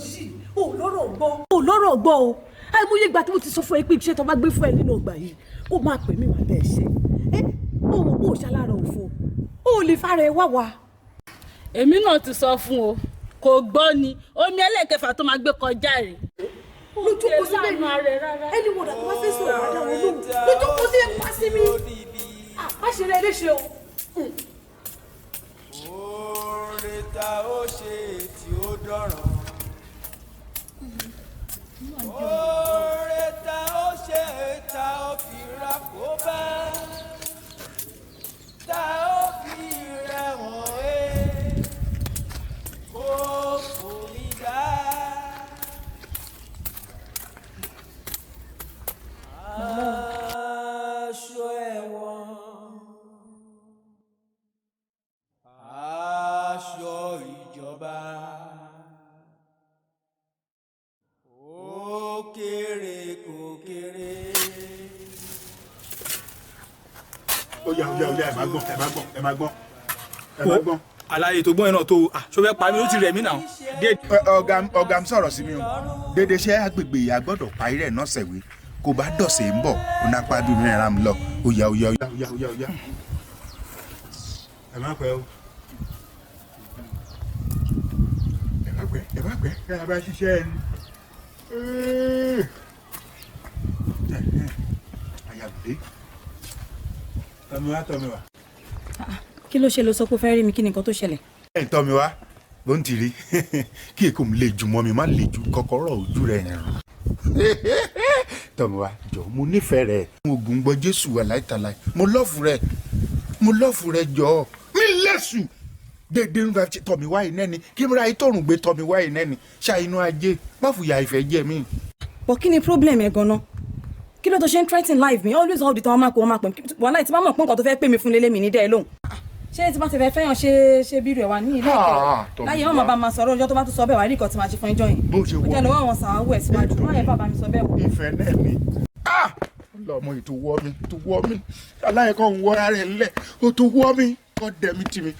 yìí ò lọ́rọ̀ gbọ́ o àìmọye ìgbà tí mo ti sọ fún ẹ pé iṣẹ́ tó bá gbé fún ẹ nínú ọgbà yìí ó máa pè mí wà bẹ́ẹ̀ ṣe ó mọ̀ pé ò ṣalára òfo ó lè fara ẹ wá wa. èmi náà ti sọ fún o kò gbọ́ ni omi ẹlẹ́kẹfà tó máa gbé kọjá rẹ̀. lójú kò sí bẹ́ẹ̀ ni ẹni wọ́n dàgbà wá fẹ́ sọ̀rọ̀ àdáwọ̀ lóhùn lójú kò sí ẹ̀ pa sí mi má ṣe rẹ léṣe o. oore ta ó ṣe tí ó dọ̀ràn. oore ta ó ṣe ta ó fi ra kó bá ta ó fi rẹ̀wọ̀n kó kò ní dá. aṣọ ẹ̀wọ̀n aṣọ ìjọba ó kéré kò kéré. ó yá ẹ máa gbọ́. àlàyé tó gbọ́n yẹn náà tó ṣó fẹ́ pa mí ó ti rẹ̀ mí náà. ọ̀gá ń sọ̀rọ̀ sí mi o dédé ṣe àgbègbè ìyá gbọ́dọ̀ parí rẹ̀ náà sẹ̀wé kò bá dọ̀sẹ̀ ń bọ̀ ó ná pàdé mi rẹ̀ lọ ó yá. ẹ má pẹ́ o ẹ má pẹ́ ẹ bá ṣiṣẹ́ ẹ ní. àyàgbé tọ́mi wá. kí ló ṣe ló sọ pé ó fẹ́ rí mi kí ni nǹkan tó ṣẹlẹ̀. ẹ̀ ń tọ́mi wá bó ń tìrí kí èkó mi lè jù mọ́ mi má lè ju kọ́kọ́rọ́ ojú rẹ̀ yẹn rán. tọ́mi wá jọ mo nífẹ̀ẹ́ rẹ̀ mo gùn gbọ́ Jésù wà láìtàláì mo lọ́ọ̀fù rẹ̀ jọ mi lẹ́sù dédé nígbà tí tọ́mi wá yìí nẹ́ni kí n ra ìtòrùn gbé tọ́mi wá yìí nẹ́ni ṣàìnú ajé má fòyà ìfẹ́ jẹ mí. bọ̀ kí ni problem ẹ̀ gan-an kí ló tó ṣe ń threaten life mi always all the time wọ́n máa pè wọ́n láì tí wọ́n mọ̀ pé nǹkan tó fẹ́ pè mí fún lélẹ́mì ní dẹ́ lóhùn ṣé tí wọ́n ti fẹ́ fẹ́yàn ṣe bí rẹ̀ wá ní ilé ìkẹ́ láyé wọn bá máa sọ̀rọ̀ ọjọ́ tó bá tún sọ bẹ́ẹ̀ wá rí nǹkan tí máa ṣe fún ẹjọ́ yìí ó jẹ́ lọ́wọ́ àwọn sàn áwọ̀ ẹ̀ síwájú wọ́n yẹ bàbá mi sọ bẹ́ẹ̀ wò. ìfẹ́ náà ni lọmọ ètò wọ́ mi aláyẹ̀kọ́ ń wọ́ ara rẹ̀ ńlẹ̀ ó tó wọ́ mi kọ́ dẹ̀ mi tì mí.